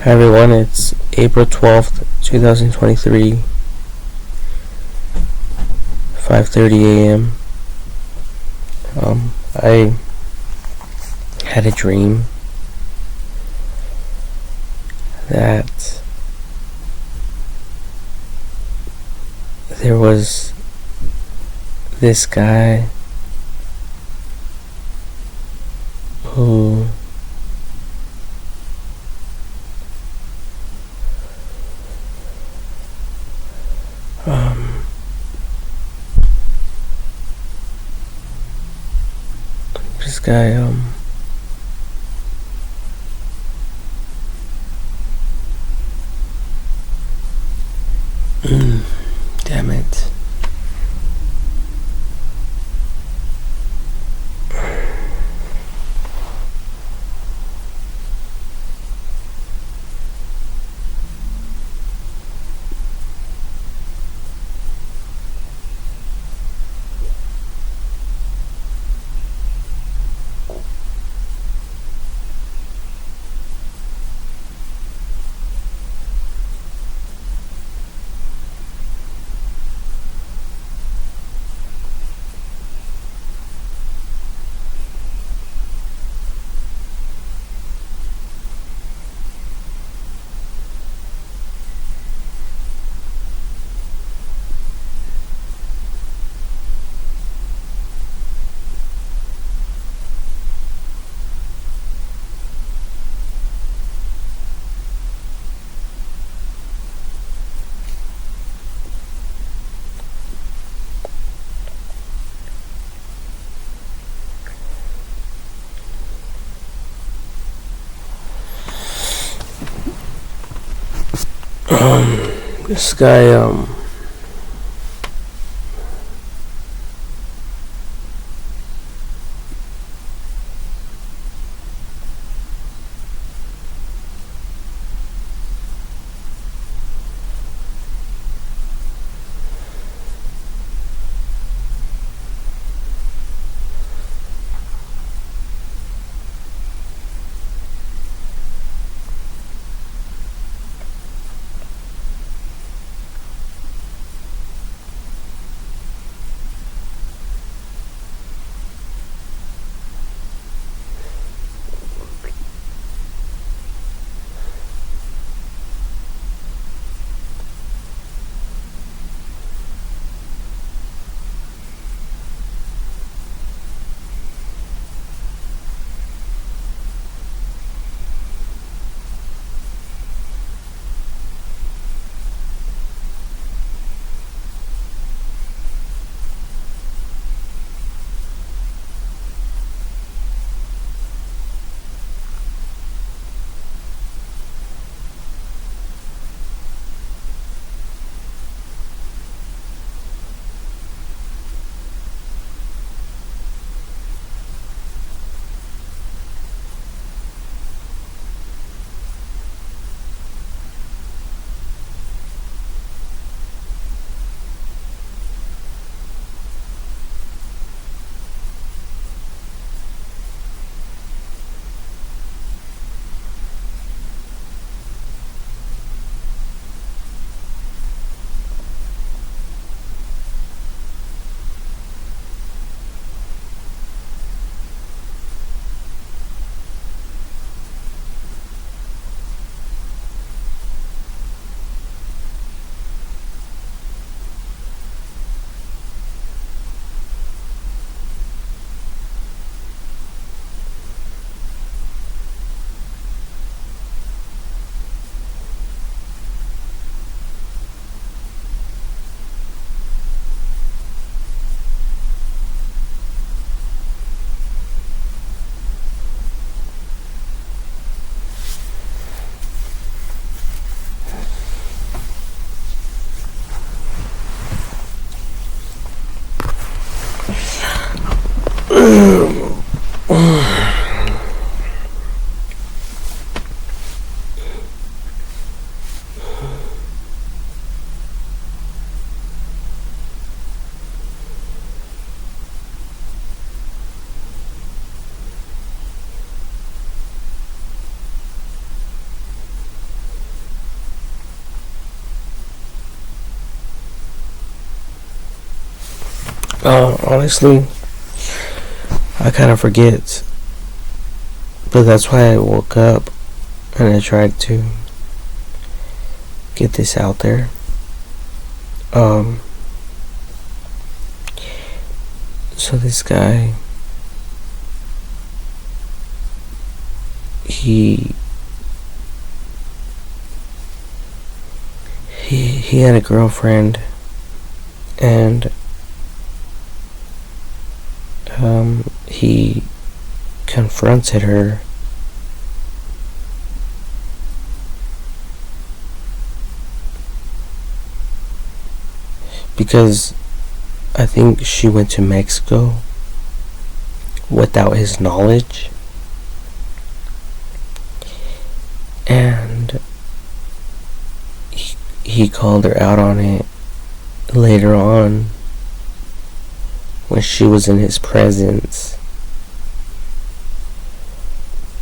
Hi everyone, it's April 12th, 2023, 5:30 a.m. I had a dream that there was this guy who this guy damn it. This guy Honestly, I kind of forget, but that's why I woke up and I tried to get this out there. So this guy, he had a girlfriend, and he confronted her because I think she went to Mexico without his knowledge, and he called her out on it later on when she was in his presence,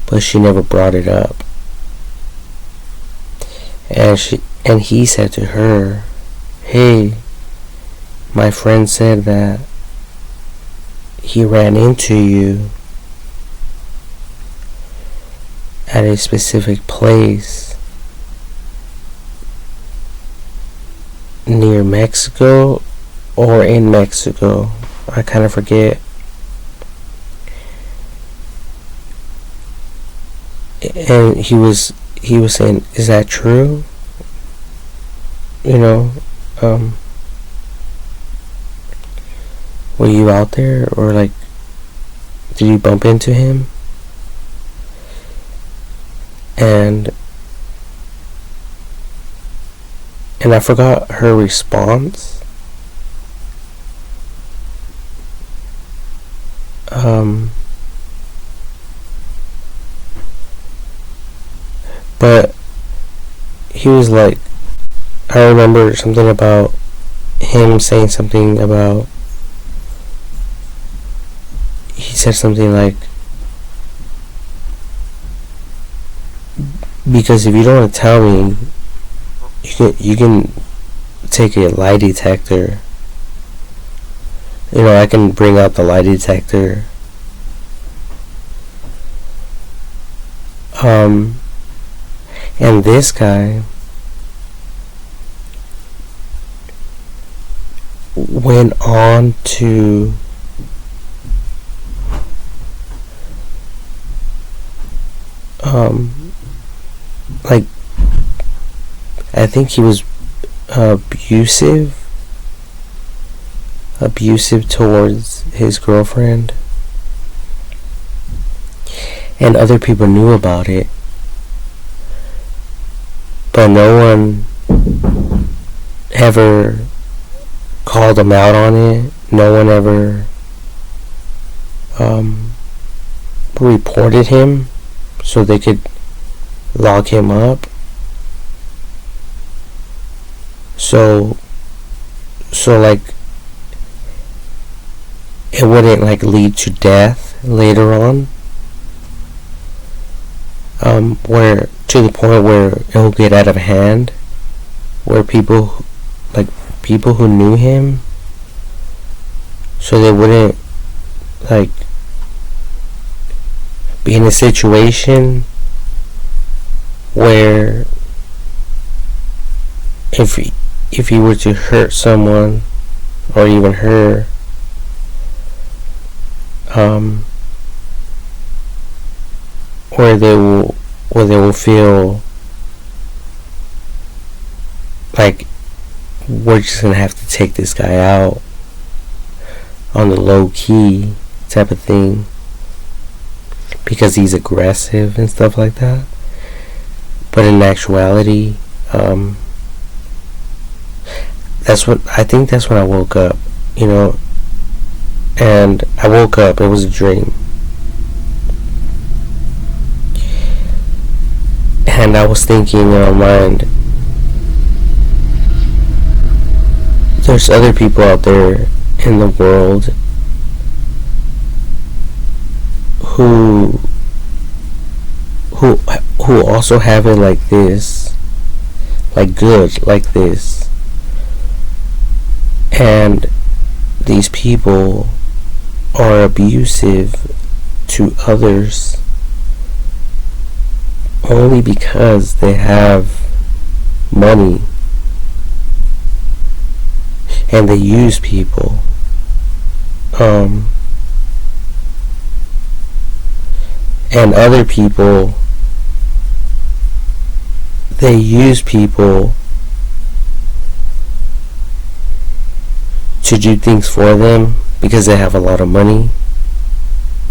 but she never brought it up. And he said to her, "Hey, my friend said that he ran into you at a specific place near Mexico or in Mexico. I kind of forget." And he was saying, "Is that true? You know, were you out there, or like, did you bump into him?" And I forgot her response. But he was like, I remember something about him saying something about, he said something like, because if you don't want to tell me, you can take a lie detector. You know, I can bring out the lie detector. And this guy went on to like, I think he was abusive towards his girlfriend, and other people knew about it, but no one ever called him out on it. No one ever reported him so they could lock him up. So like, it wouldn't like lead to death later on, where to the point where it will get out of hand, where people who knew him, so they wouldn't like be in a situation where if he were to hurt someone or even her, where they will feel like, we're just gonna have to take this guy out on the low key type of thing because he's aggressive and stuff like that. But in actuality, that's when I woke up, you know. And I woke up, it was a dream, and I was thinking in my mind, there's other people out there in the world who also have it like this, like good like this, and these people are abusive to others only because they have money and they use people. And other people, they use people to do things for them because they have a lot of money.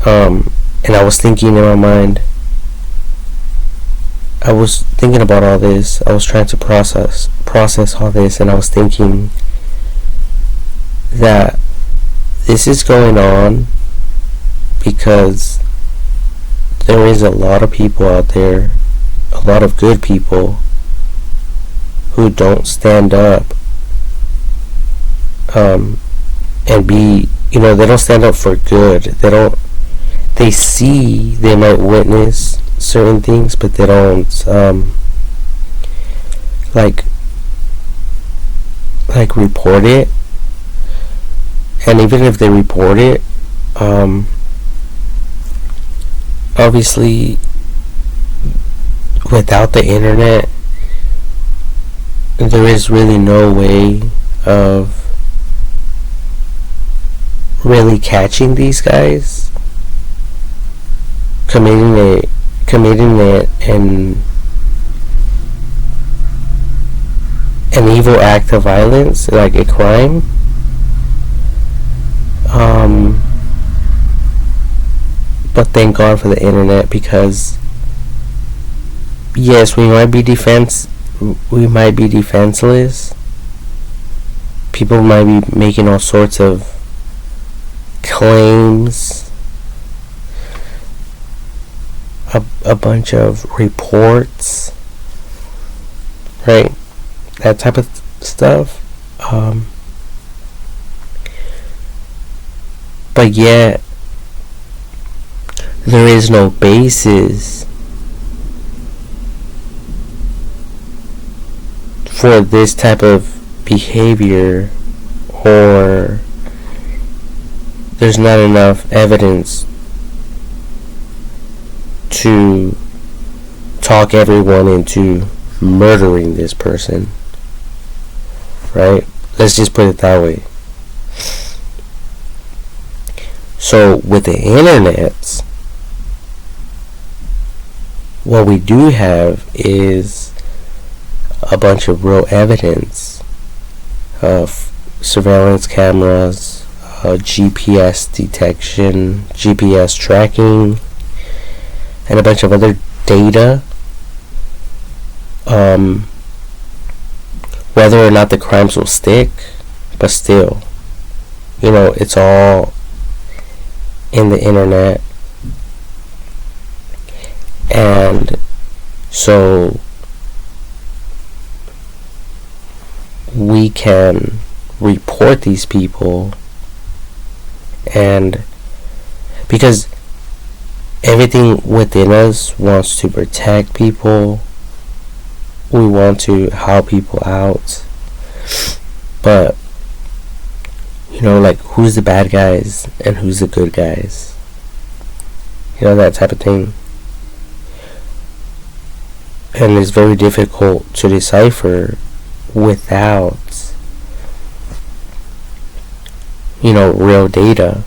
And I was thinking in my mind, I was thinking about all this. I was trying to process all this, and I was thinking that this is going on because there is a lot of people out there, a lot of good people, who don't stand up and be, they don't stand up for good. They see, they might witness certain things, but they don't like report it. And even if they report it, obviously without the internet there is really no way of really catching these guys committing an evil act of violence, like a crime. But thank God for the internet, because yes, we might be defenseless. People might be making all sorts of claims, a bunch of reports, right? That type of stuff. But yet there is no basis for this type of behavior, or there's not enough evidence to talk everyone into murdering this person, right? Let's just put it that way. So with the internet, what we do have is a bunch of real evidence of surveillance cameras, GPS detection, GPS tracking, and a bunch of other data. Whether or not the crimes will stick, but still, it's all in the internet. And so we can report these people, and because everything within us wants to protect people, we want to help people out, but like, who's the bad guys and who's the good guys, that type of thing. And it's very difficult to decipher without real data,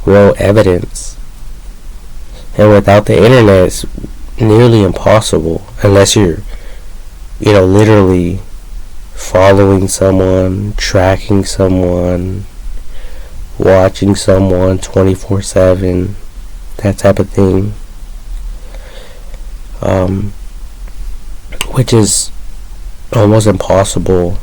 real evidence. And without the internet, it's nearly impossible, unless you're literally following someone, tracking someone, watching someone 24/7, that type of thing, which is almost impossible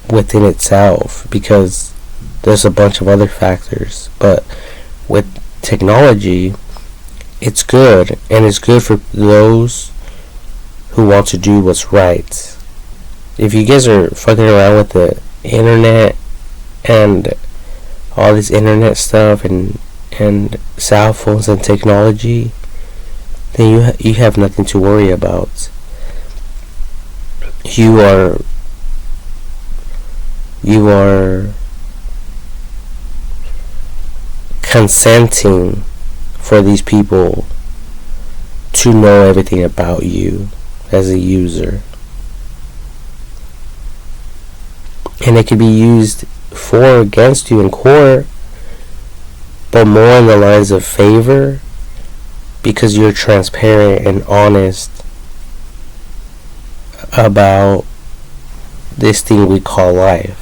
within itself, because there's a bunch of other factors. But with technology, it's good, and it's good for those who want to do what's right. If you guys are fucking around with the internet and all this internet stuff and cell phones and technology, then you have nothing to worry about. You are you are consenting for these people to know everything about you as a user. And it can be used for or against you in court, but more in the lines of favor, because you're transparent and honest about this thing we call life.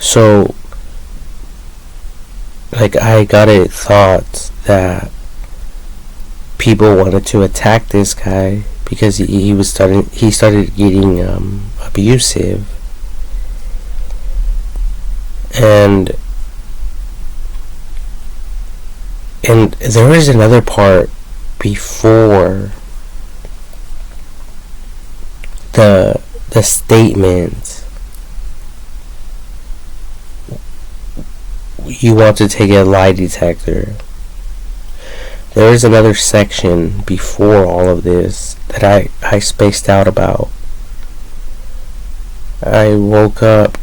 So, like, I got a thought that people wanted to attack this guy because he started getting abusive. And there was another part before the statement, you want to take a lie detector. There is another section before all of this that I spaced out about. I woke up,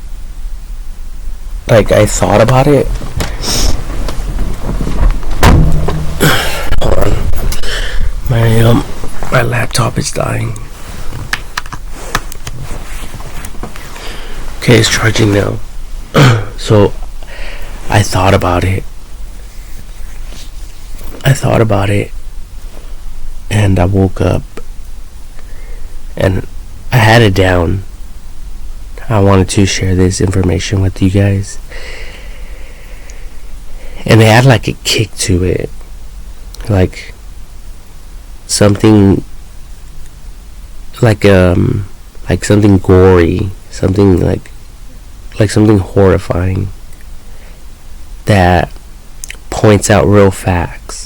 like, I thought about it. Hold on. My laptop is dying. Okay, it's charging now. So I thought about it, and I woke up and I had it down. I wanted to share this information with you guys, and it had like a kick to it, like something like something gory, something like something horrifying that points out real facts.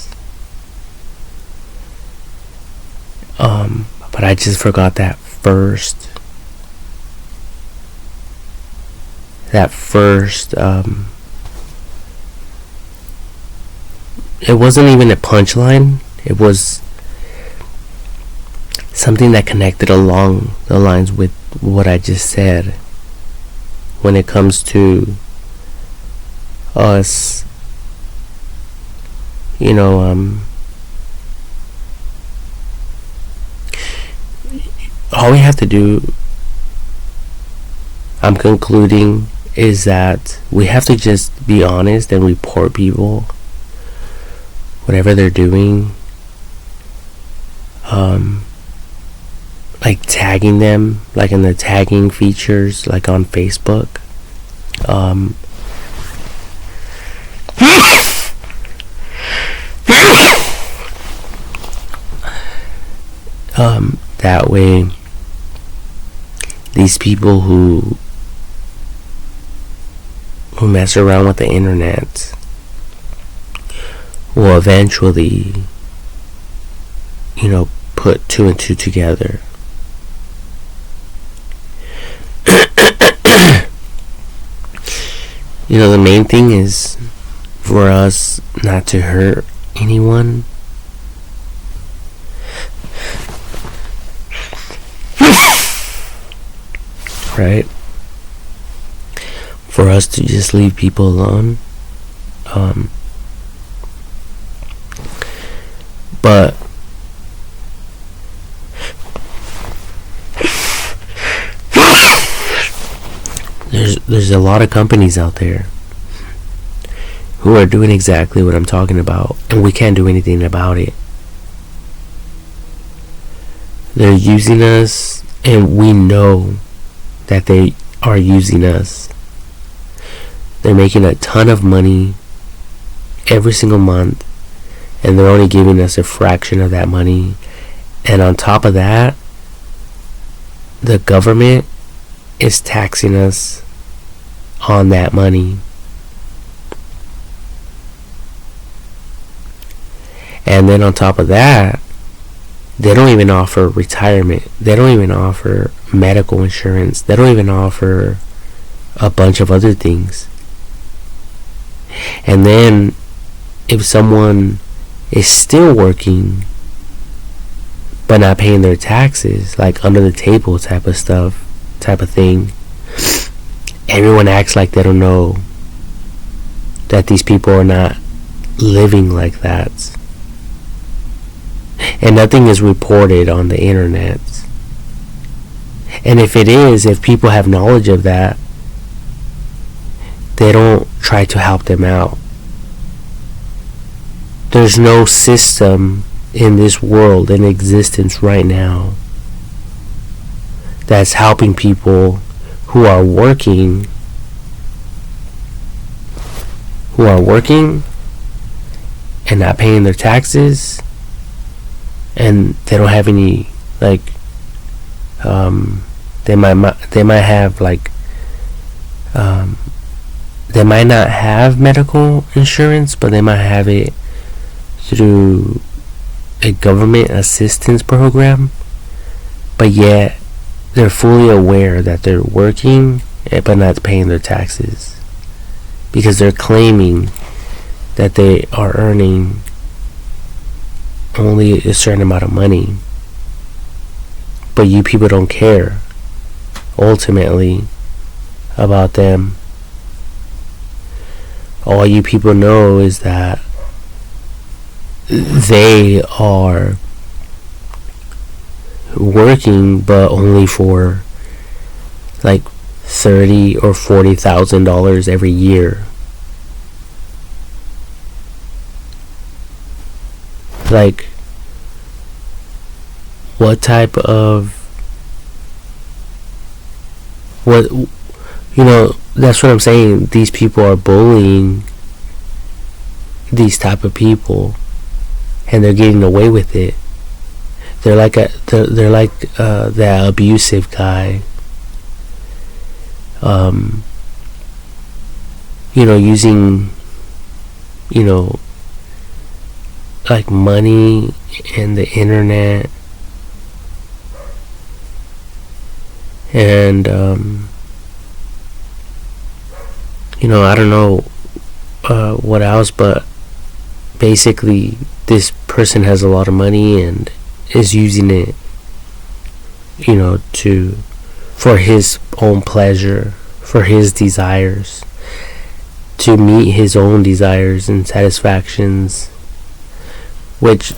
But I just forgot that first it wasn't even a punchline. It was something that connected along the lines with what I just said when it comes to us, all we have to do, I'm concluding, is that we have to just be honest and report people, whatever they're doing, like tagging them, like in the tagging features, like on Facebook. That way, these people who mess around with the internet will eventually, put two and two together. The main thing is for us not to hurt anyone. Right? For us to just leave people alone. But there's a lot of companies out there who are doing exactly what I'm talking about, and we can't do anything about it. They're using us, and we know that they are using us. They're making a ton of money every single month, and they're only giving us a fraction of that money. And on top of that, the government is taxing us on that money. And then on top of that, they don't even offer retirement. They don't even offer medical insurance. They don't even offer a bunch of other things. And then if someone is still working but not paying their taxes, like under the table type of thing. Everyone acts like they don't know that these people are not living like that. And nothing is reported on the internet. And if it is, if people have knowledge of that, they don't try to help them out. There's no system in this world in existence right now that's helping people who are working and not paying their taxes, and they don't have any, like, they might have, like, they might not have medical insurance, but they might have it through a government assistance program, but yet they're fully aware that they're working but not paying their taxes because they're claiming that they are earning only a certain amount of money. But you people don't care ultimately about them. All you people know is that they are working, but only for like $30,000 or $40,000 every year. Like, what type of, what, you know, that's what I'm saying. These people are bullying these type of people, and they're getting away with it. They're like that abusive guy. Using, like money and the internet, and I don't know what else, but basically this person has a lot of money and is using it, for his own pleasure, for his desires, to meet his own desires and satisfactions, which,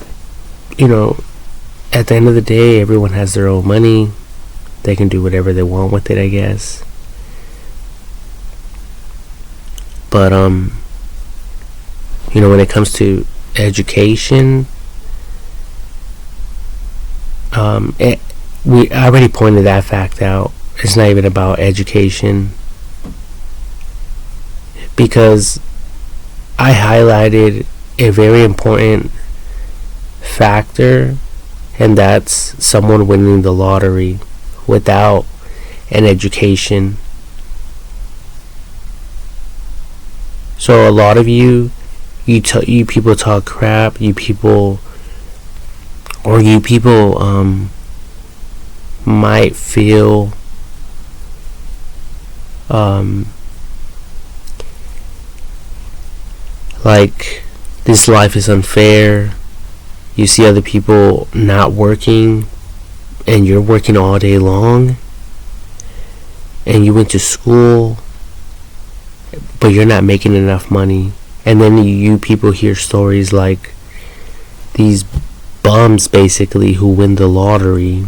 at the end of the day, everyone has their own money. They can do whatever they want with it, I guess. But, when it comes to education, I already pointed that fact out. It's not even about education, because I highlighted a very important factor, and that's someone winning the lottery without an education. So a lot of you people talk crap. You people might feel like this life is unfair. You see other people not working, and you're working all day long, and you went to school, but you're not making enough money. And then you people hear stories like these bums, basically, who win the lottery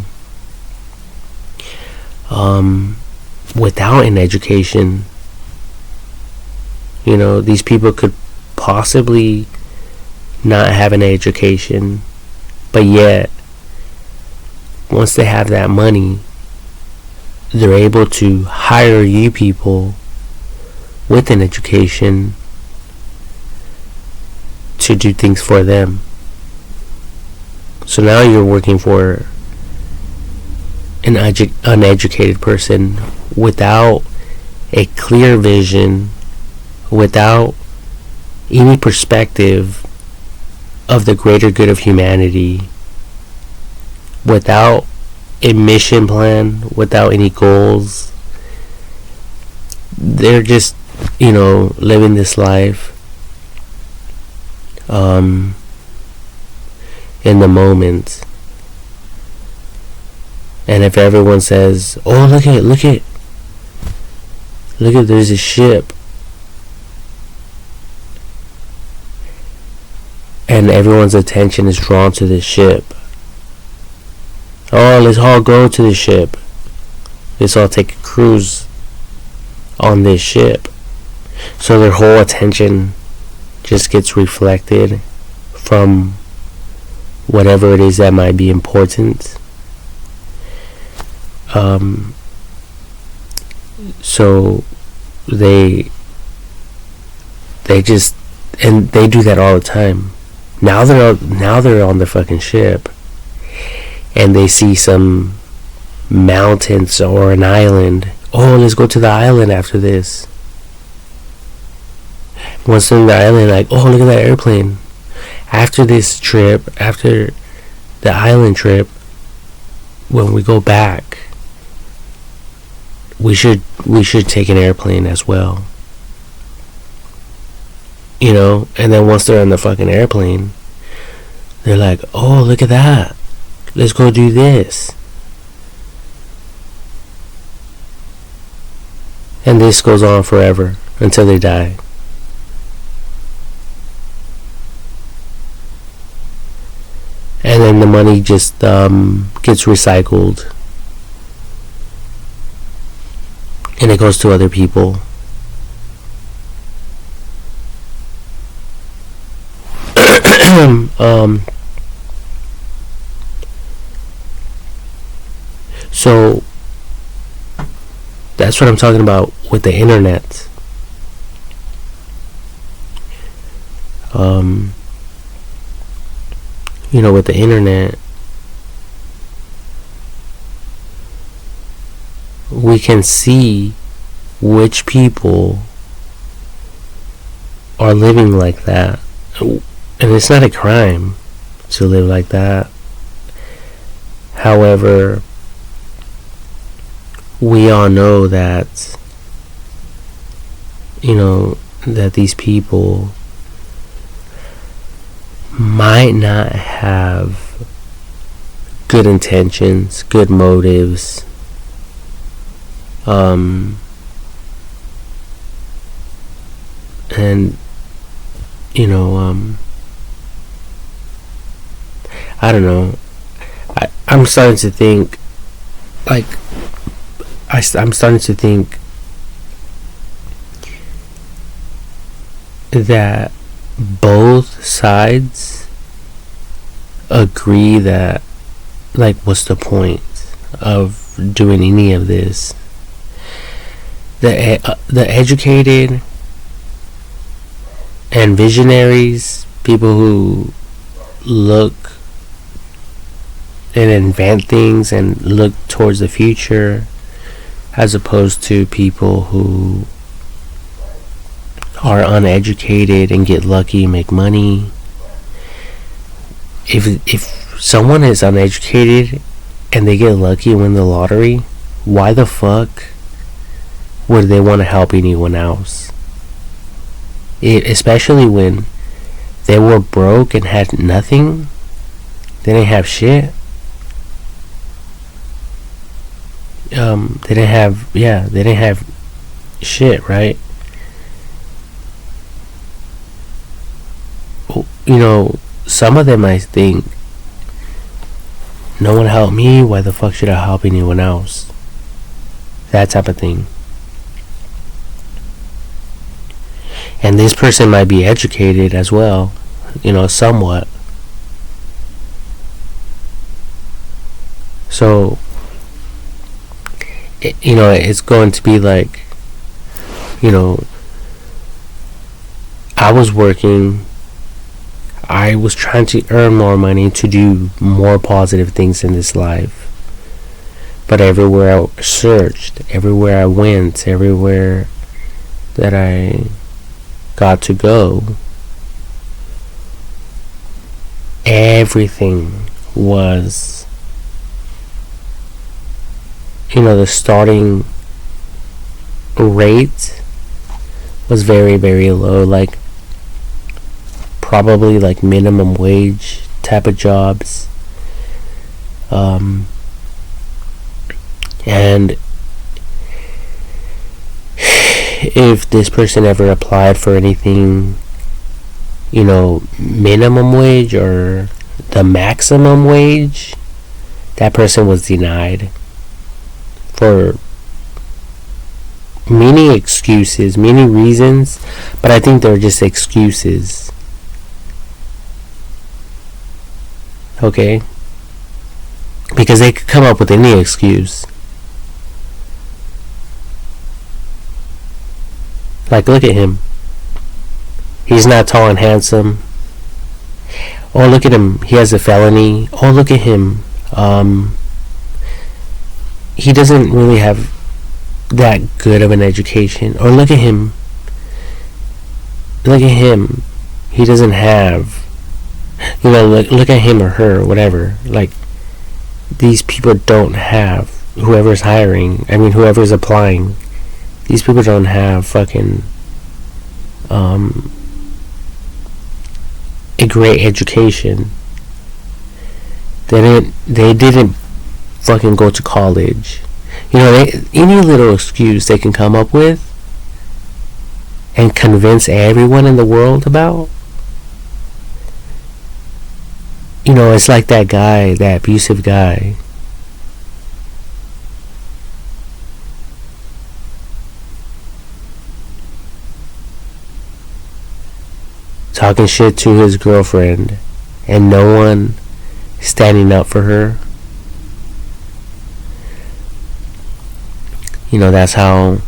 without an education. These people could possibly not have an education, but yet once they have that money, they're able to hire you people with an education to do things for them. So now you're working for an uneducated person without a clear vision, without any perspective of the greater good of humanity, without a mission plan, without any goals. They're just, living this life in the moment. And if everyone says, oh, look at, there's a ship, and everyone's attention is drawn to the ship. Oh, let's all go to the ship. Let's all take a cruise on this ship. So their whole attention just gets reflected from whatever it is that might be important. So they just, and they do that all the time. Now they're on the fucking ship, and they see some mountains or an island. Oh, let's go to the island after this. Once they're on the island, like, oh, look at that airplane. After this trip, after the island trip, when we go back, we should take an airplane as well. You know, and then once they're on the fucking airplane, they're like, oh, look at that. Let's go do this. And this goes on forever until they die. And then the money just gets recycled. And it goes to other people. So that's what I'm talking about with the internet. You know, with the internet, we can see which people are living like that. And it's not a crime to live like that. However, we all know that, you know, that these people might not have good intentions, good motives, and you know, I don't know. I'm starting to think, like, I'm starting to think that both sides agree that, like, what's the point of doing any of this? The educated and visionaries, people who look and invent things and look towards the future, as opposed to people who are uneducated and get lucky, make money. If someone is uneducated and they get lucky and win the lottery, why the fuck would they want to help anyone else? Especially when they were broke and had nothing. They didn't have shit. They didn't have shit, right? You know, some of them might think, no one helped me, why the fuck should I help anyone else? That type of thing. And this person might be educated as well, you know, somewhat. So, you know, it's going to be like, you know, I was working, I was trying to earn more money to do more positive things in this life. But everywhere I searched, everywhere I went, everywhere that I got to go, everything was, you know, the starting rate was very, very low, like probably like minimum wage type of jobs. And if this person ever applied for anything, minimum wage or the maximum wage, that person was denied for many excuses, many reasons, but I think they're just excuses. Okay? Because they could come up with any excuse. Like, look at him. He's not tall and handsome. Oh, look at him. He has a felony. Oh, look at him. He doesn't really have that good of an education. Or look at him. Look at him. He doesn't have, look at him or her, whatever. Like, these people don't have, whoever's hiring, whoever's applying, these people don't have fucking a great education. They didn't fucking go to college. Any little excuse they can come up with and convince everyone in the world about. It's like that guy, that abusive guy. Talking shit to his girlfriend and no one standing up for her. That's how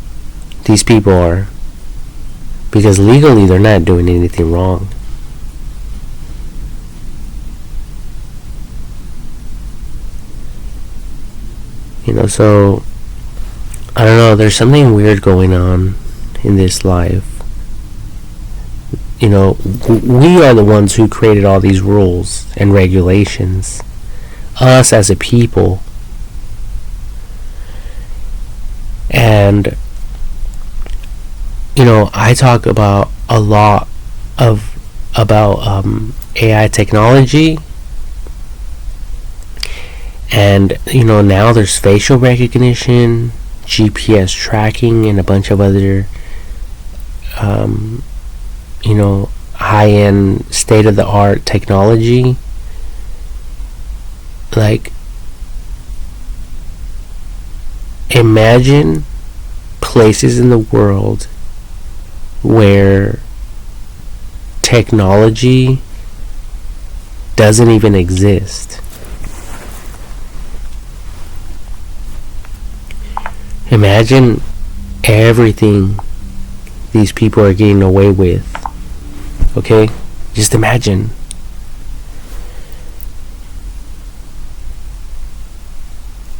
these people are. Because legally they're not doing anything wrong. So I don't know, there's something weird going on in this life. We are the ones who created all these rules and regulations. Us as a people. And I talk about a lot about AI technology. And now there's facial recognition, GPS tracking, and a bunch of other high-end state-of-the-art technology. Like, imagine places in the world where technology doesn't even exist. Imagine everything these people are getting away with. Okay? Just imagine.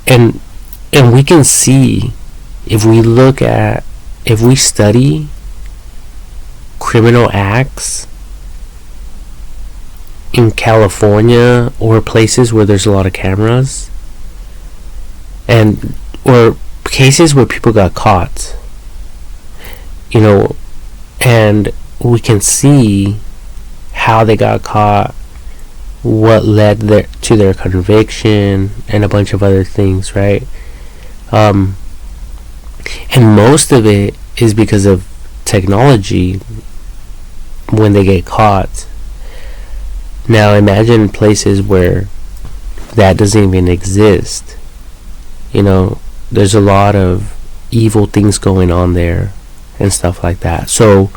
And we can see, if we study criminal acts in California or places where there's a lot of cameras, or cases where people got caught, and we can see how they got caught, what led to their conviction, and a bunch of other things, right? And most of it is because of technology when they get caught. Now imagine places where that doesn't even exist. There's a lot of evil things going on there and stuff like that. So,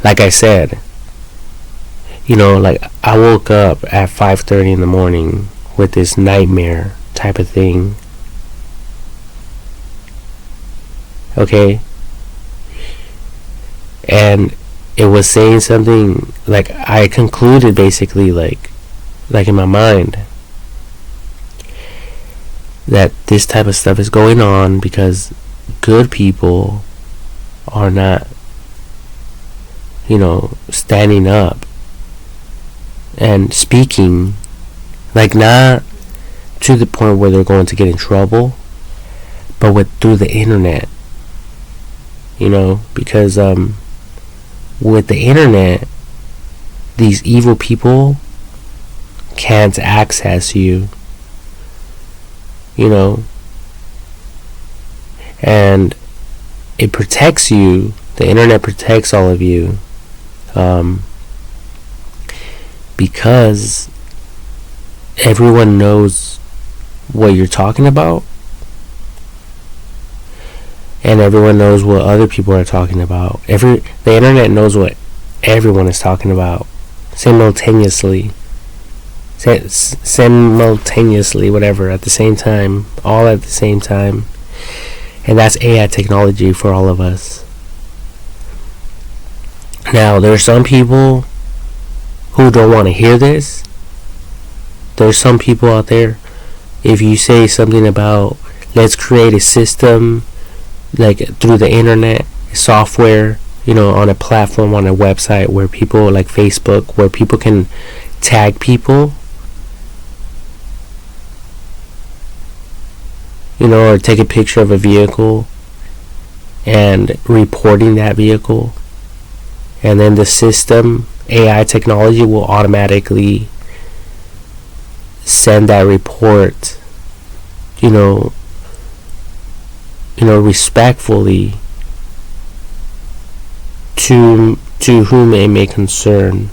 like I said, like I woke up at 5:30 in the morning with this nightmare type of thing. Okay? And it was saying something, like I concluded basically like in my mind that this type of stuff is going on because good people are not, standing up and speaking, like not to the point where they're going to get in trouble, but through the internet, because with the internet, these evil people can't access you. and it protects you. The internet protects all of you, because everyone knows what you're talking about, and everyone knows what other people are talking about. The internet knows what everyone is talking about simultaneously, whatever, at the same time, all at the same time. And that's AI technology for all of us. Now, there are some people who don't want to hear this. There's some people out there, if you say something about, let's create a system, like through the internet, software, on a platform, on a website where people, like Facebook, where people can tag people, or take a picture of a vehicle and reporting that vehicle, and then the system, AI technology, will automatically send that report, respectfully to whom it may concern,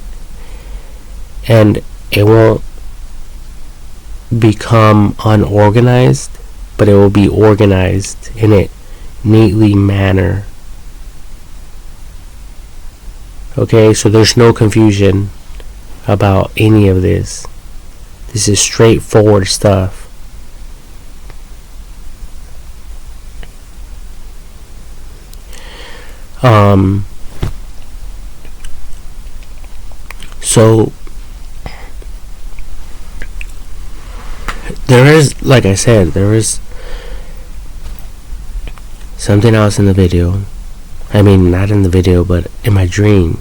and it won't become unorganized, but it will be organized in a neatly manner. Okay, so there's no confusion about any of this. This is straightforward stuff. So there is, like I said, there is something else in the video. I mean, not in the video, but in my dream.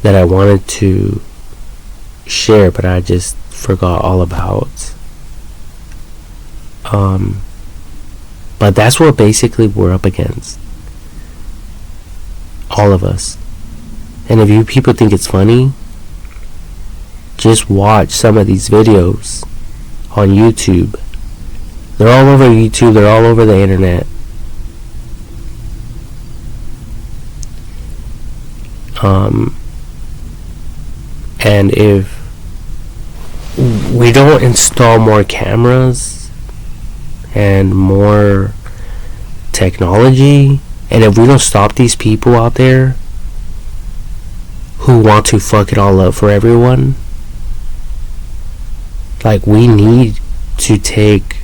That I wanted to share, but I just forgot all about. But that's what basically we're up against. All of us. And if you people think it's funny, just watch some of these videos on YouTube. They're all over YouTube, they're all over the internet. And if we don't install more cameras and more technology, and if we don't stop these people out there who want to fuck it all up for everyone, like, we need to take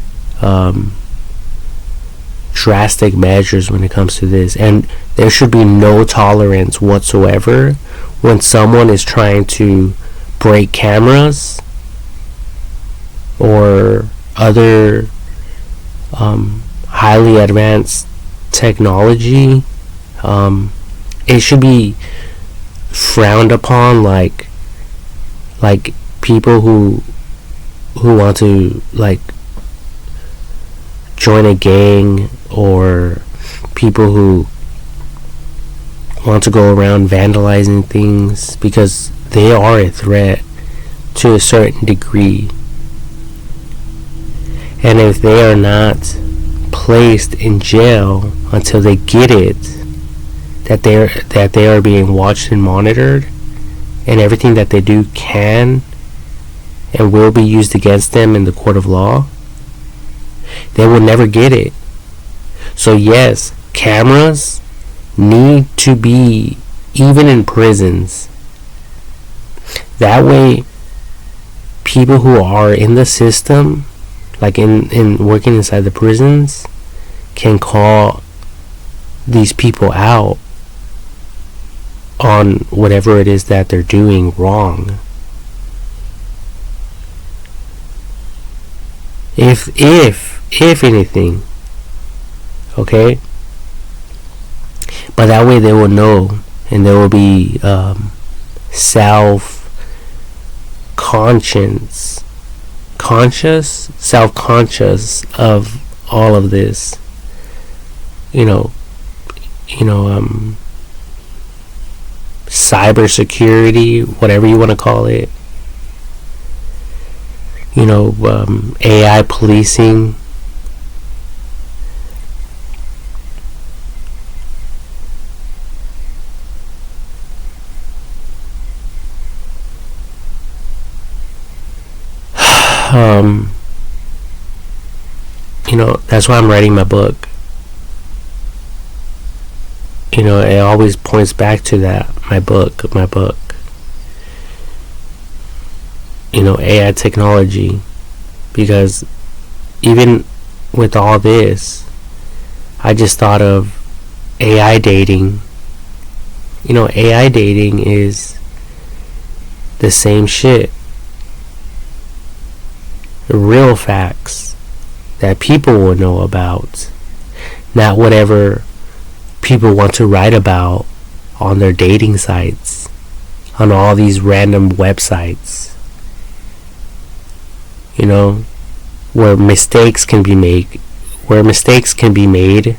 drastic measures when it comes to this, and there should be no tolerance whatsoever when someone is trying to break cameras or other highly advanced technology. It should be frowned upon, like people who want to, like, join a gang, or people who want to go around vandalizing things, because they are a threat to a certain degree. And if they are not placed in jail until they get it, that they are being watched and monitored, and everything that they do can and will be used against them in the court of law, they will never get it. So yes, cameras need to be even in prisons. That way, people who are in the system, like in working inside the prisons, can call these people out on whatever it is that they're doing wrong. If anything, okay? But that way they will know, and there will be self-conscious of all of this. Cybersecurity, whatever you want to call it. AI policing. um, that's why I'm writing my book. It always points back to that. My book. AI technology. Because even with all this, I just thought of AI dating. AI dating is the same shit. Real facts that people will know about. Not whatever people want to write about on their dating sites, on all these random websites. Where mistakes can be made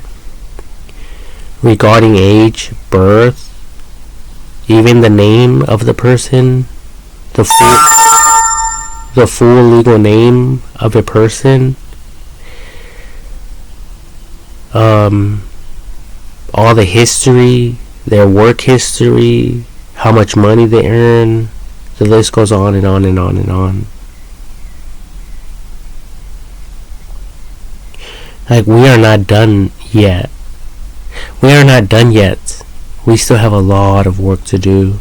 regarding age, birth, even the name of the person, the full legal name of a person, all the history, their work history, how much money they earn. The list goes on and on and on and on. Like, we are not done yet. We still have a lot of work to do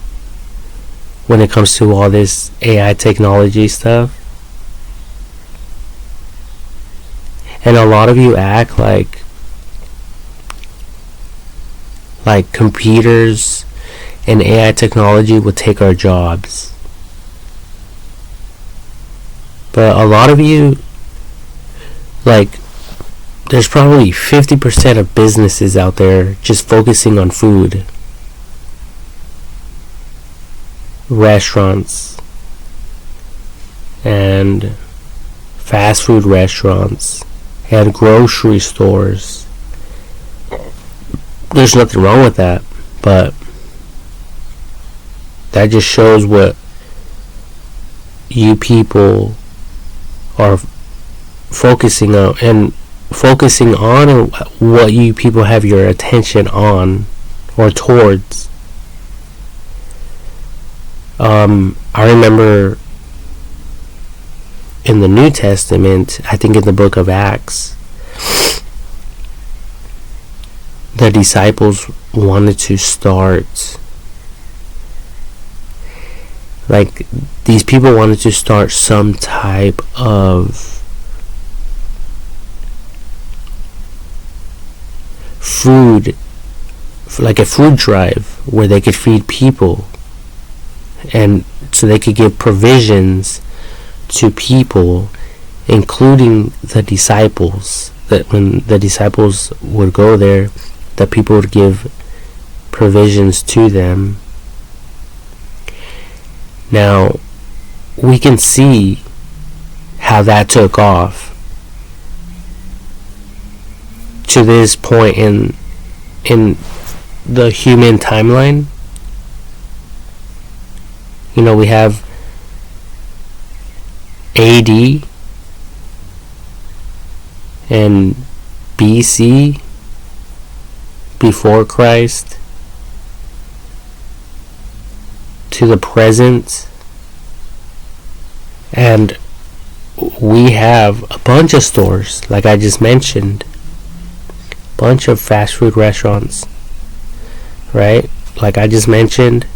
when it comes to all this AI technology stuff. And a lot of you act like computers and AI technology will take our jobs. But a lot of you, there's probably 50% of businesses out there just focusing on food. Restaurants and fast food restaurants and grocery stores. There's nothing wrong with that, but that just shows what you people are focusing on, and what you people have your attention on or towards. I remember in the New Testament, I think in the book of Acts, the disciples wanted to start, these people wanted to start some type of food, like a food drive where they could feed people, and so they could give provisions to people, including the disciples. That when the disciples would go there, that people would give provisions to them. Now we can see how that took off to this point in the human timeline. We have AD and BC, before Christ, to the present, and we have a bunch of stores, like I just mentioned, bunch of fast food restaurants, right? Like I just mentioned.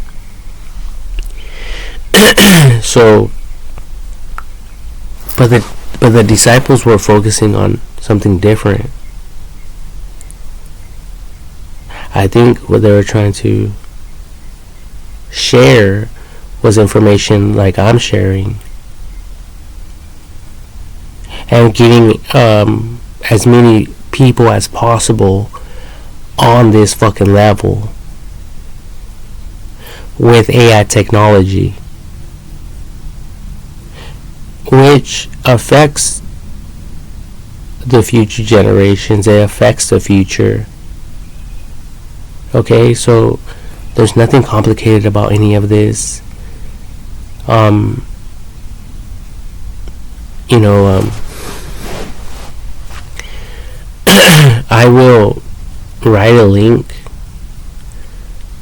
So, but the disciples were focusing on something different. I think what they were trying to share was information like I'm sharing, and getting as many people as possible on this fucking level with AI technology, which affects the future generations. It affects the future. Okay, so there's nothing complicated about any of this. you know, I will write a link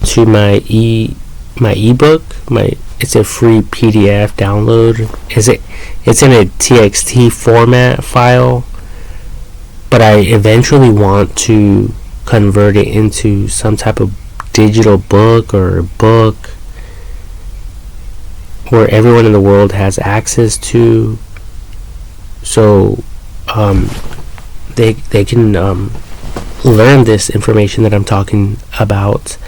to my ebook. It's a free PDF download. It's in a TXT format file, but I eventually want to convert it into some type of digital book or book where everyone in the world has access to, so they can learn this information that I'm talking about,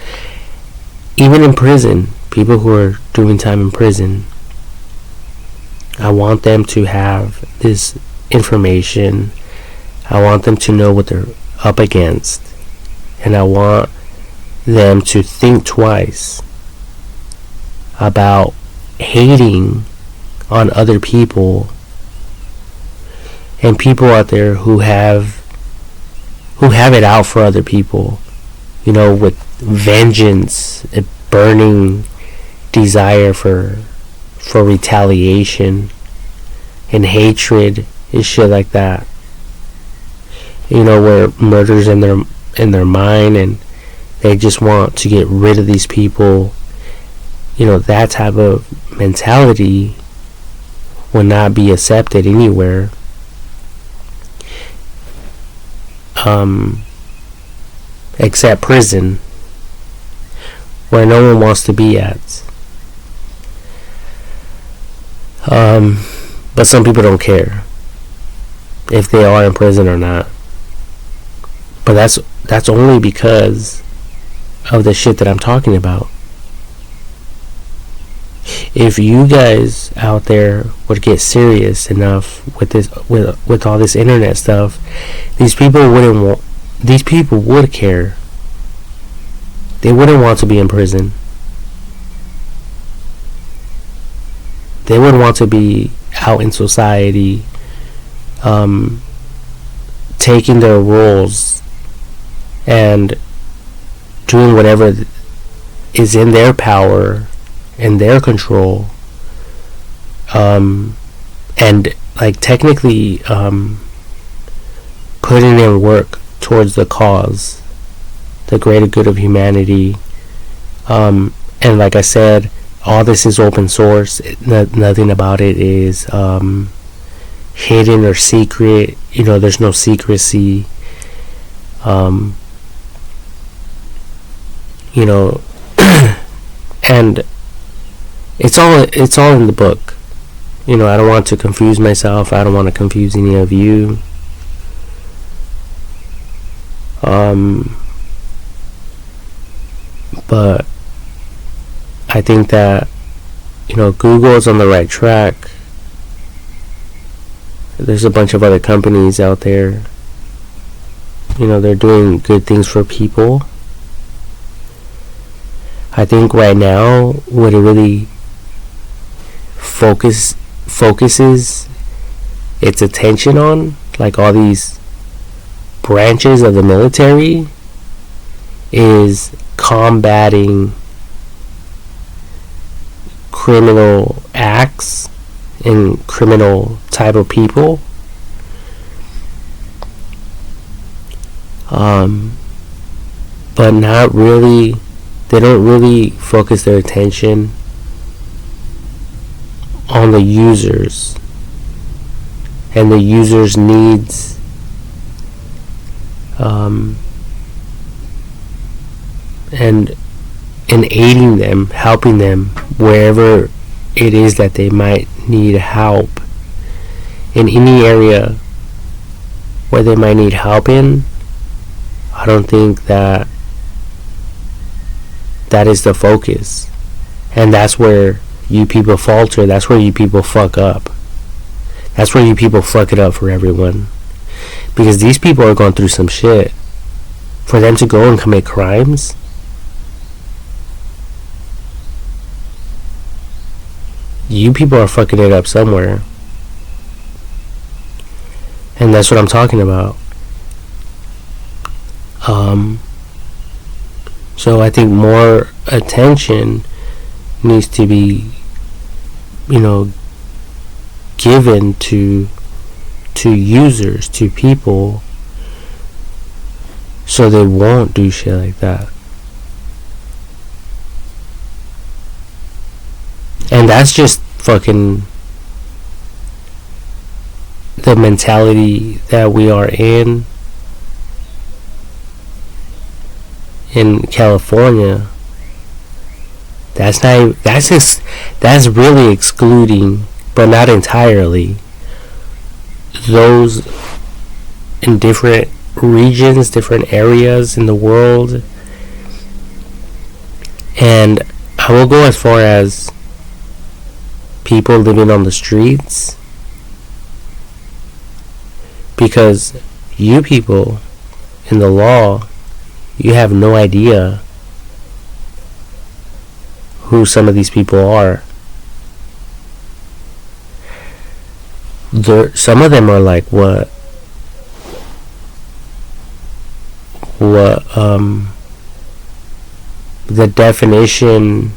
even in prison. People who are doing time in prison, I want them to have this information. I want them to know what they're up against, and I want them to think twice about hating on other people and people out there who have it out for other people, with vengeance, a burning desire for retaliation and hatred and shit like that. Where murder's in their mind and they just want to get rid of these people. That type of mentality will not be accepted anywhere. Except prison, where no one wants to be at. But some people don't care if they are in prison or not. But that's only because of the shit that I'm talking about. If you guys out there would get serious enough with this, with all this internet stuff, these people would care. They wouldn't want to be in prison. They would want to be out in society, taking their roles and doing whatever is in their power and their control, and technically putting in work towards the cause, the greater good of humanity. And like I said, all this is open source. Nothing about it is hidden or secret. There's no secrecy. And it's all in the book. I don't want to confuse myself. I don't want to confuse any of you. But I think that Google is on the right track. There's a bunch of other companies out there. They're doing good things for people. I think right now what it really focuses its attention on, like all these branches of the military, is combating criminal acts and criminal type of people. But not really. They don't really focus their attention on the users and the users' needs, and in aiding them, helping them wherever it is that they might need help, in any area where they might need help in. I don't think that is the focus, and that's where you people falter. That's where you people fuck up. That's where you people fuck it up for everyone, because these people are going through some shit. For them to go and commit crimes, you people are fucking it up somewhere, and that's what I'm talking about. So I think more attention needs to be, given to users, to people, so they won't do shit like that. And that's just fucking the mentality that we are in California. That's really excluding, but not entirely, those in different regions, different areas in the world. And I will go as far as people living on the streets, because you people in the law, you have no idea who some of these people are. Some of them are like what the definition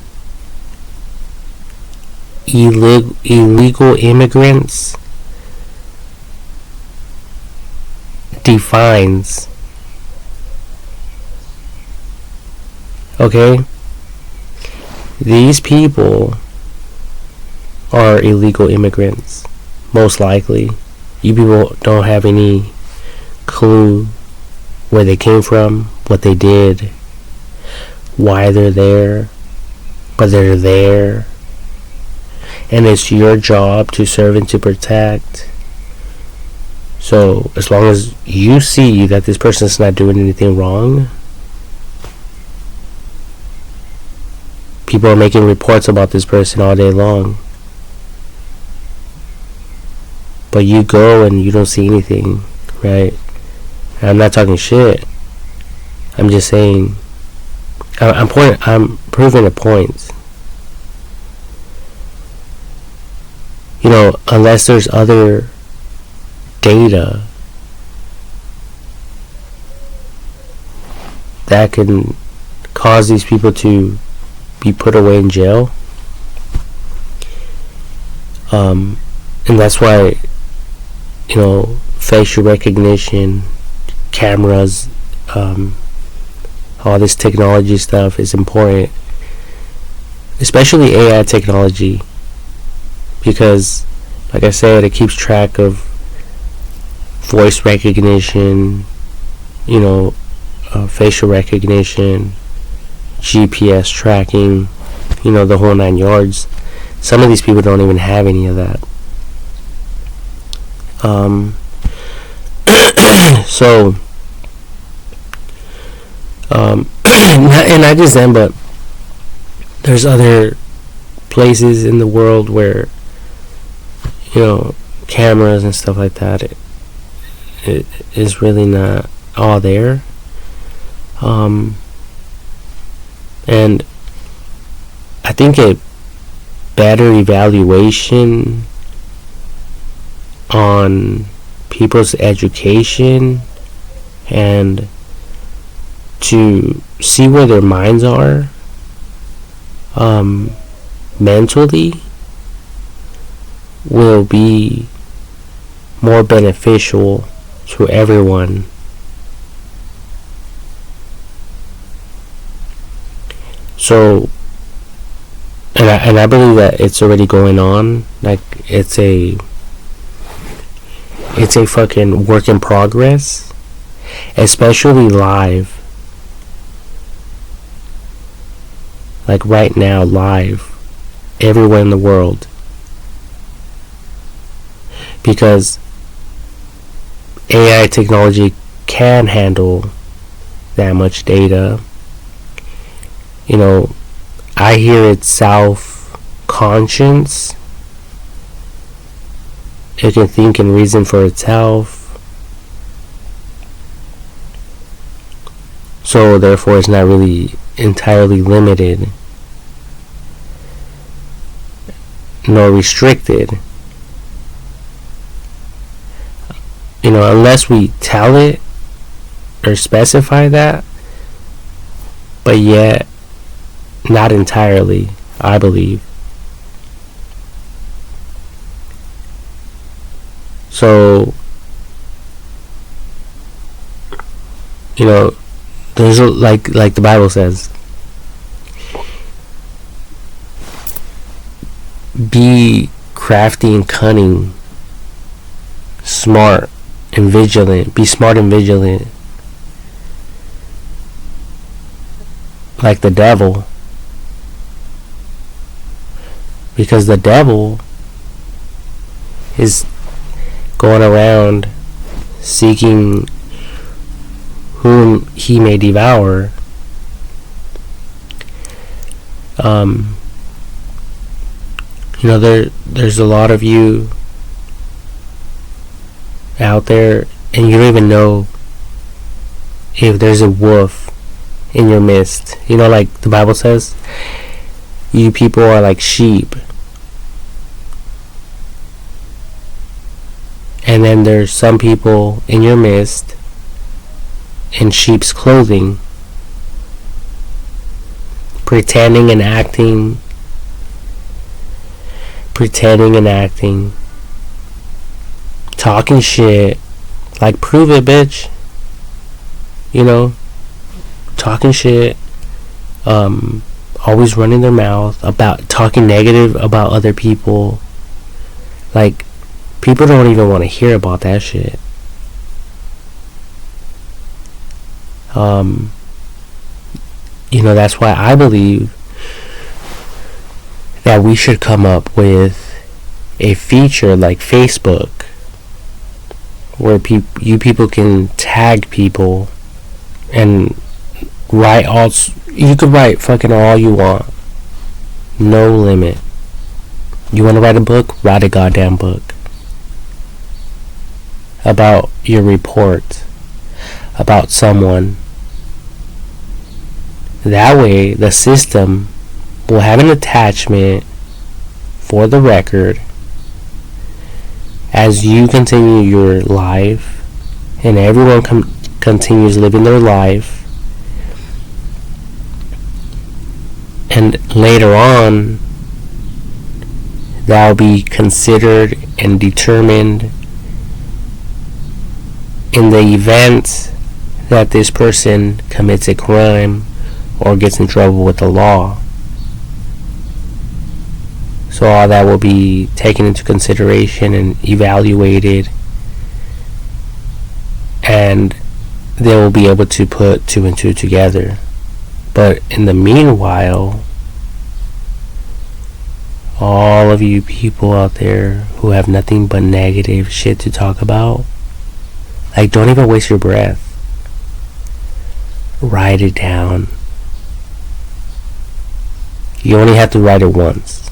illegal immigrants defines. Okay? These people are illegal immigrants, most likely. You people don't have any clue where they came from, what they did, why they're there, but they're there. And it's your job to serve and to protect. So as long as you see that this person's not doing anything wrong, people are making reports about this person all day long, but you go and you don't see anything, right? And I'm not talking shit. I'm just saying, I'm proving a point. You know, unless there's other data that can cause these people to be put away in jail. And that's why, you know, facial recognition, cameras, all this technology stuff is important, especially AI technology, because, like I said, it keeps track of voice recognition, you know, facial recognition, GPS tracking, you know, the whole 9 yards. Some of these people don't even have any of that. So, and not just them, but there's other places in the world where, you know, cameras and stuff like that, it is really not all there. And I think a better evaluation on people's education and to see where their minds are mentally will be more beneficial to everyone. So, and I believe that it's already going on. Like, it's a fucking work in progress, especially live. Like right now, live, everywhere in the world. Because AI technology can handle that much data. You know, I hear it's self-conscious. It can think and reason for itself. So therefore it's not really entirely limited nor restricted. You know, unless we tell it or specify that, but yet not entirely, I believe. So, you know, there's like the Bible says, be crafty and cunning, smart and vigilant. Be smart and vigilant, like the devil, because the devil is going around seeking whom he may devour. You know, there's a lot of you out there, and you don't even know if there's a wolf in your midst. You know, like the Bible says, you people are like sheep. And then there's some people in your midst in sheep's clothing, pretending and acting, talking shit, like, prove it, bitch. You know, talking shit, always running their mouth about talking negative about other people. Like, people don't even want to hear about that shit. You know, that's why I believe that we should come up with a feature like Facebook, where you people can tag people and write all. You could write fucking all you want, no limit. You want to write a book? Write a goddamn book about your report about someone. That way, the system will have an attachment for the record as you continue your life, and everyone continues living their life. And later on, that will be considered and determined in the event that this person commits a crime or gets in trouble with the law. So all that will be taken into consideration and evaluated, and they will be able to put two and two together. But in the meanwhile, all of you people out there who have nothing but negative shit to talk about, like, don't even waste your breath. Write it down. You only have to write it once.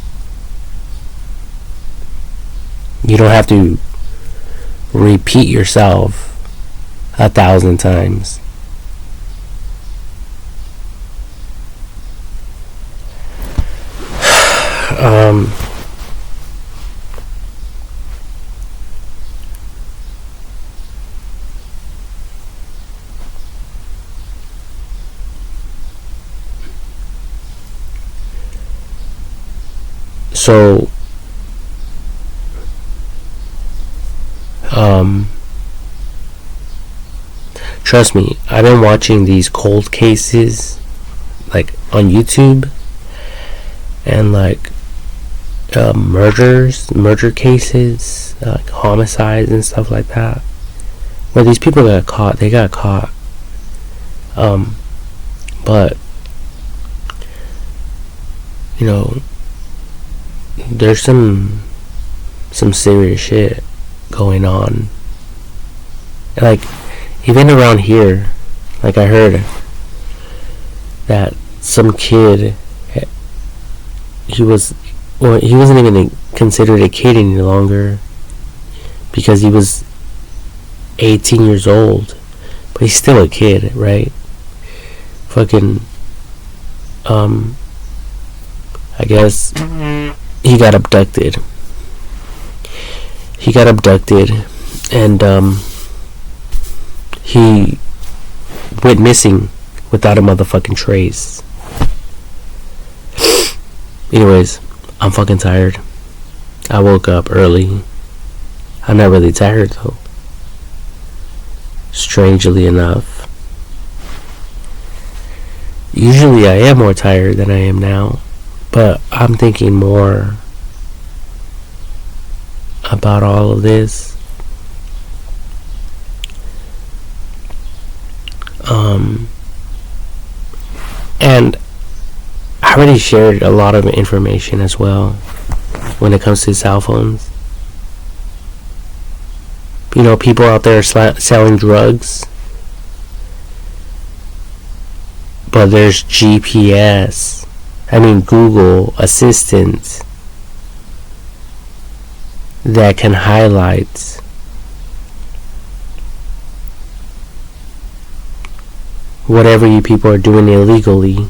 You don't have to repeat yourself 1,000 times. So, trust me, I've been watching these cold cases, like, on YouTube, and, like, murder cases, like homicides and stuff like that, where these people got caught. But, you know, there's some serious shit going on. Like, even around here, like, I heard that some kid, he wasn't even considered a kid any longer, because he was 18 years old, but he's still a kid, right? Fucking, I guess he got abducted. And he went missing without a motherfucking trace. Anyways, I'm fucking tired. I woke up early. I'm not really tired though. Strangely enough. Usually I am more tired than I am now. But I'm thinking more about all of this. And I already shared a lot of information as well when it comes to cell phones. You know, people out there selling drugs, but there's GPS, Google Assistant that can highlight whatever you people are doing illegally.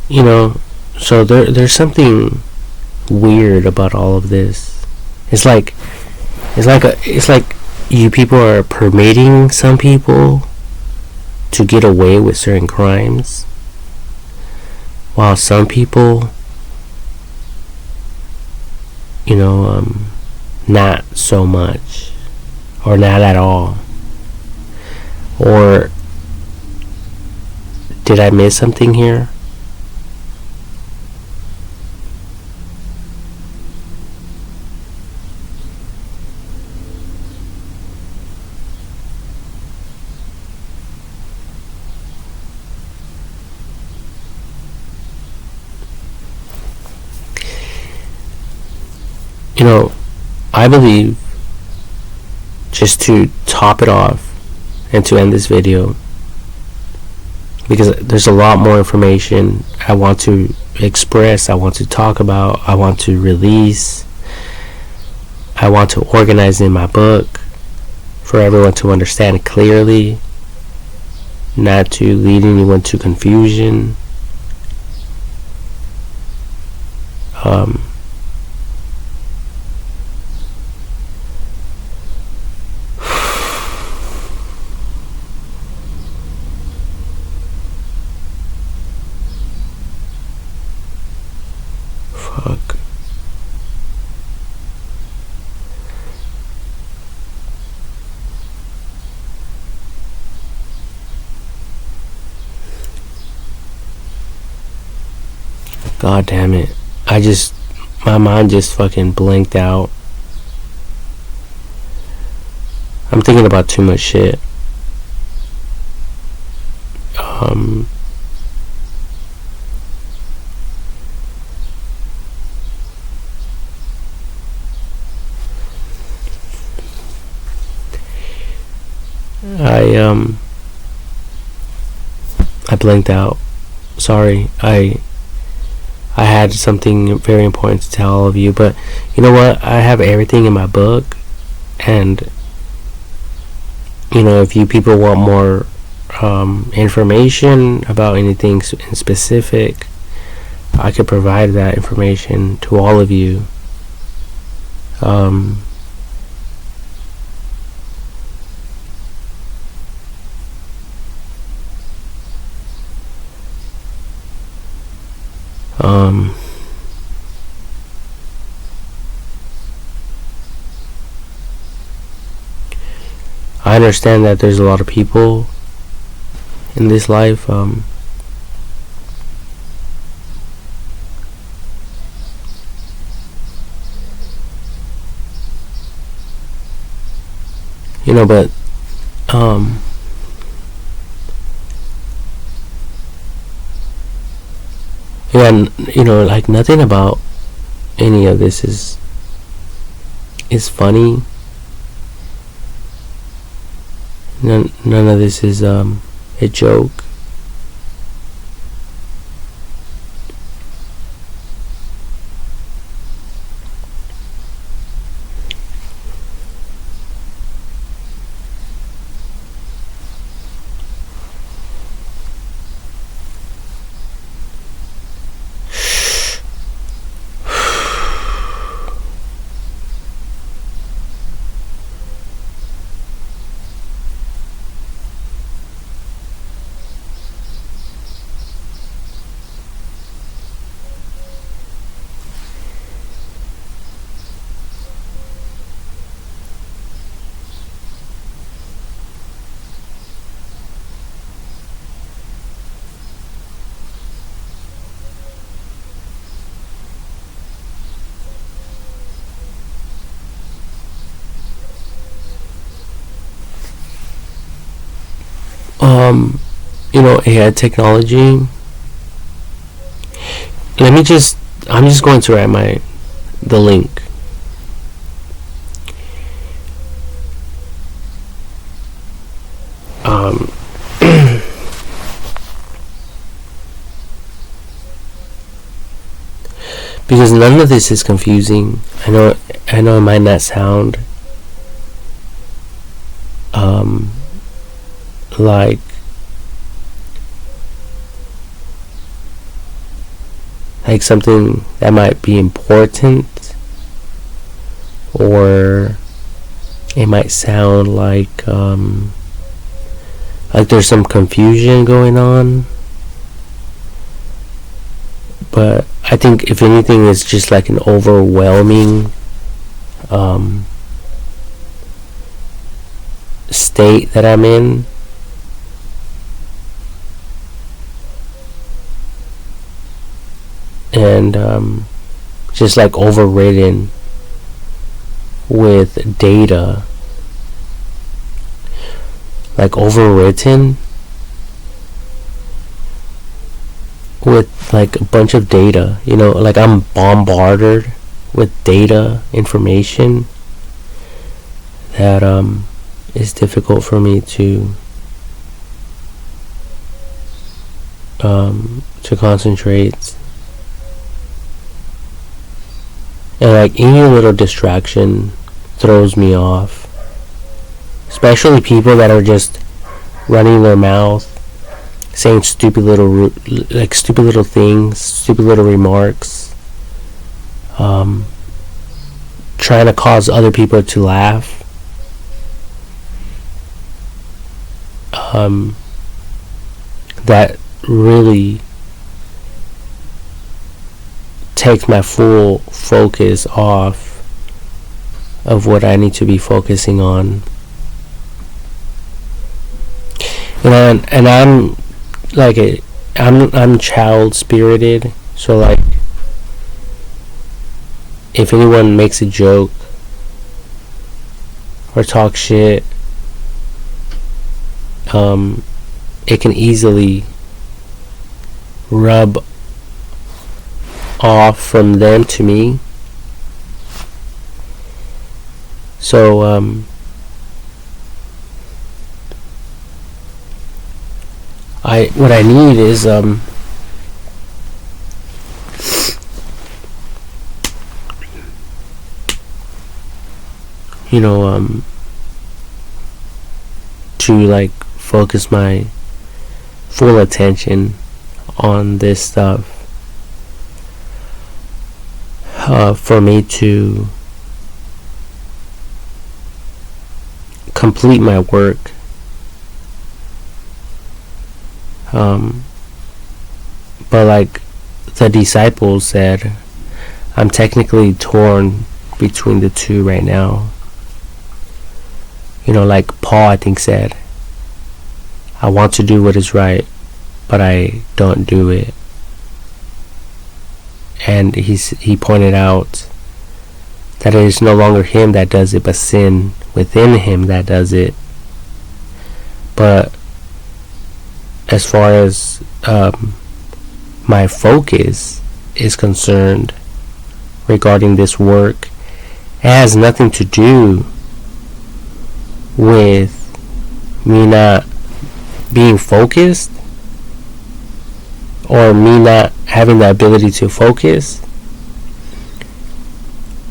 You know, so there's something weird about all of this. It's like you people are permitting some people to get away with certain crimes, while some people, not so much, or not at all. Or did I miss something here? I believe, just to top it off and to end this video, because there's a lot more information I want to express, I want to talk about, I want to release, I want to organize in my book for everyone to understand clearly, not to lead anyone to confusion. Fuck. God damn it. My mind just fucking blanked out. I'm thinking about too much shit. I blanked out. Sorry. I had something very important to tell all of you, but you know what? I have everything in my book, and if you people want more information about anything in specific, I could provide that information to all of you. I understand that there's a lot of people in this life but like nothing about any of this is funny. None of this is a joke. AI technology. I'm just going to write the link. Because none of this is confusing. I know it might not sound like something that might be important, or it might sound like there's some confusion going on. But I think if anything, it's just like an overwhelming state that I'm in. And just like overridden with data, like overwritten with like a bunch of data, like I'm bombarded with data information that is difficult for me to concentrate. And like any little distraction throws me off, especially people that are just running their mouth, saying stupid little things, stupid little remarks, trying to cause other people to laugh. That really takes my full focus off of what I need to be focusing on. And I'm like I'm child spirited, so like if anyone makes a joke or talk shit, it can easily rub off from them to me. So what I need is to like focus my full attention on this stuff, for me to complete my work. But like the disciples said, I'm technically torn between the two right now. Like Paul, I think, said, I want to do what is right, but I don't do it. And he pointed out that it is no longer him that does it, but sin within him that does it. But as far as my focus is concerned regarding this work, it has nothing to do with me not being focused or me not having the ability to focus,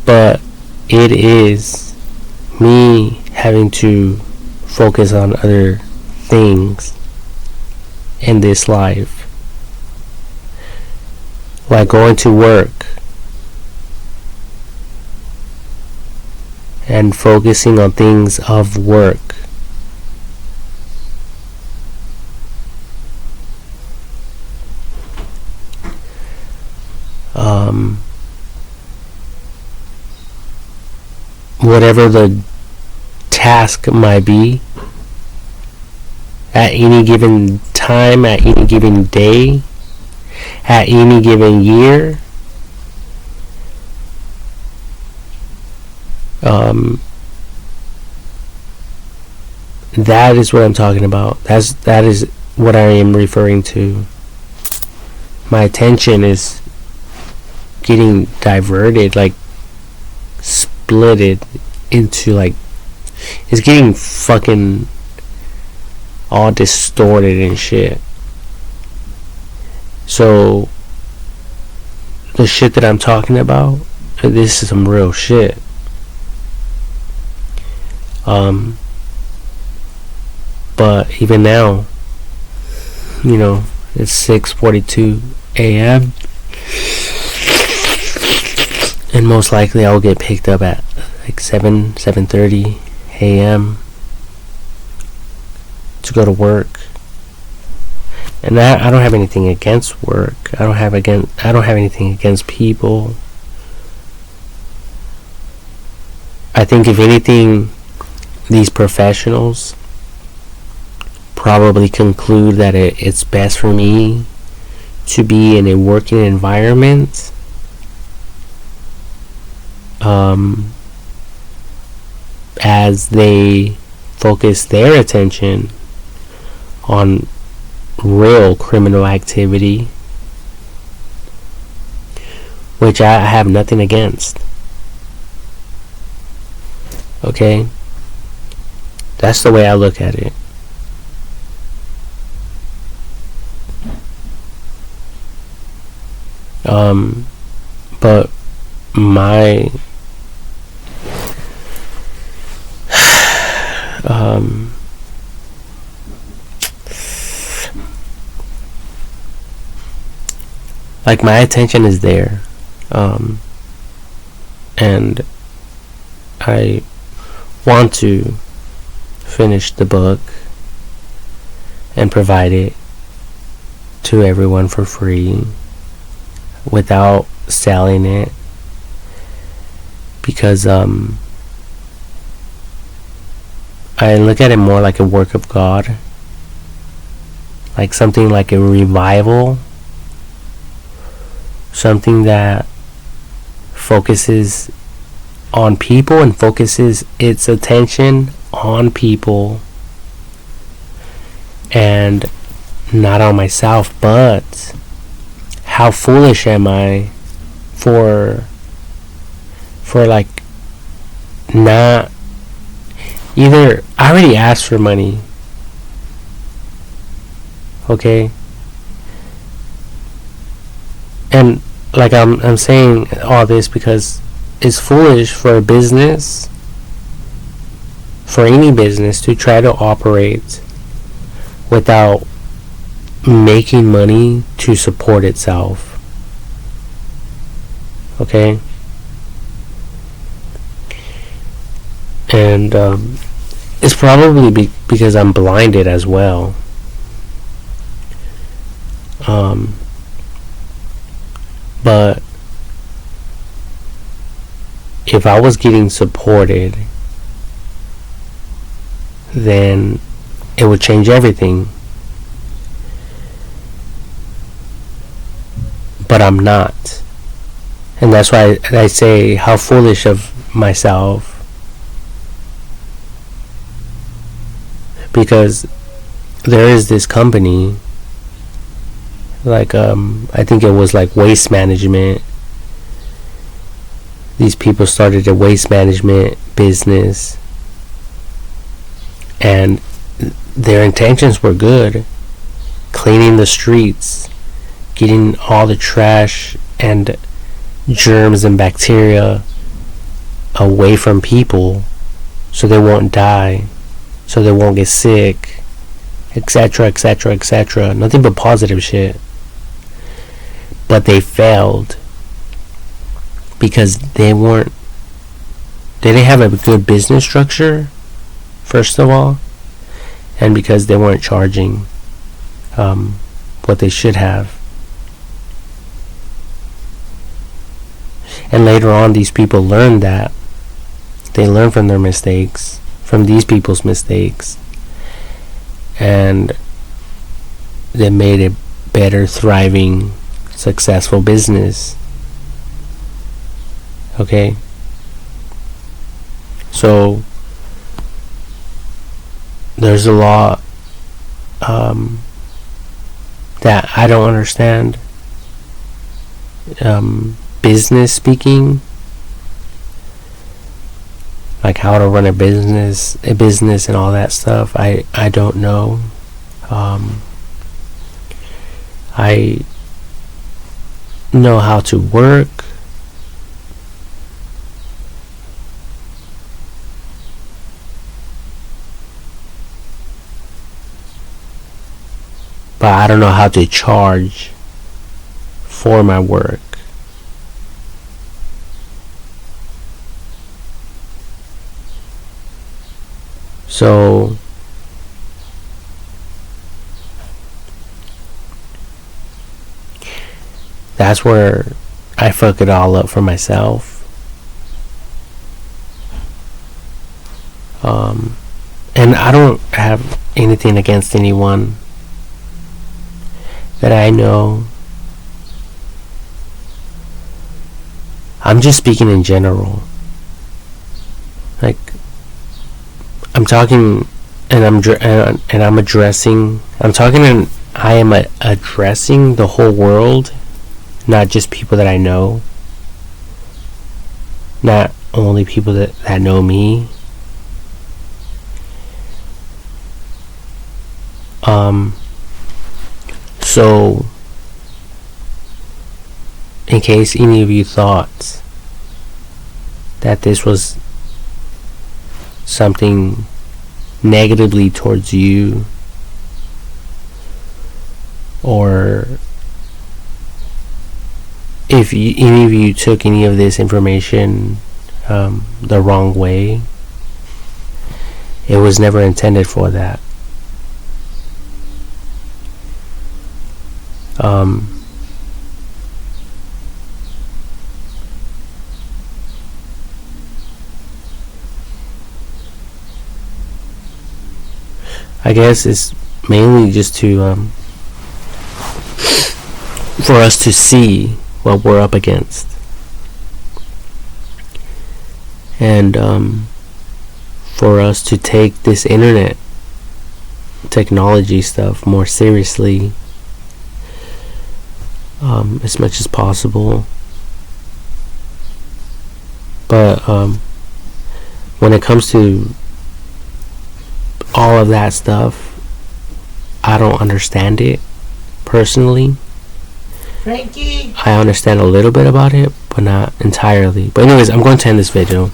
but it is me having to focus on other things in this life, like going to work and focusing on things of work. Whatever the task might be at any given time, at any given day, at any given year, That is what I'm talking about. That is what I am referring to. My attention is getting diverted, like splitted into, like, it's getting fucking all distorted and shit. So the shit that I'm talking about, this is some real shit. But even now, you know, it's 6:42 a.m. and most likely I'll get picked up at like 7:30 a.m. to go to work. And I don't have anything against work. I don't have anything against people. I think if anything, these professionals probably conclude that it's best for me to be in a working environment as they focus their attention on real criminal activity, which I have nothing against. Okay? That's the way I look at it. But my like my attention is there, and I want to finish the book and provide it to everyone for free without selling it, because I look at it more like a work of God, like something like a revival, something that focuses on people and focuses its attention on people and not on myself. But how foolish am I for like not either. I already asked for money, okay, and like I'm saying all this because it's foolish for a business, for any business, to try to operate without making money to support itself. Okay? And it's probably because I'm blinded as well. But if I was getting supported, then it would change everything. But I'm not. And that's why I say how foolish of myself. Because there is this company, like I think it was like Waste Management. These people started a waste management business, and their intentions were good, cleaning the streets, getting all the trash and germs and bacteria away from people so they won't die, so they won't get sick, etc., etc., etc. Nothing but positive shit. But they failed because they didn't have a good business structure, first of all, and because they weren't charging what they should have. And later on, these people learned that. They learned from their mistakes, from these people's mistakes, and they made a better, thriving, successful business. Okay? So there's a lot that I don't understand. Business speaking, like how to run a business and all that stuff. I don't know. I know how to work. But I don't know how to charge for my work. So that's where I fuck it all up for myself. And I don't have anything against anyone that I know. I'm just speaking in general. Like, I'm talking, and I'm addressing. I'm talking, and I am addressing the whole world, not just people that I know. Not only people that know me. So, in case any of you thought that this was something negatively towards you, or if any of you took any of this information the wrong way, it was never intended for that. I guess it's mainly just to for us to see what we're up against, and for us to take this internet technology stuff more seriously, as much as possible. But when it comes to all of that stuff, I don't understand it personally. Frankie, I understand a little bit about it, but not entirely. But anyways, I'm going to end this video.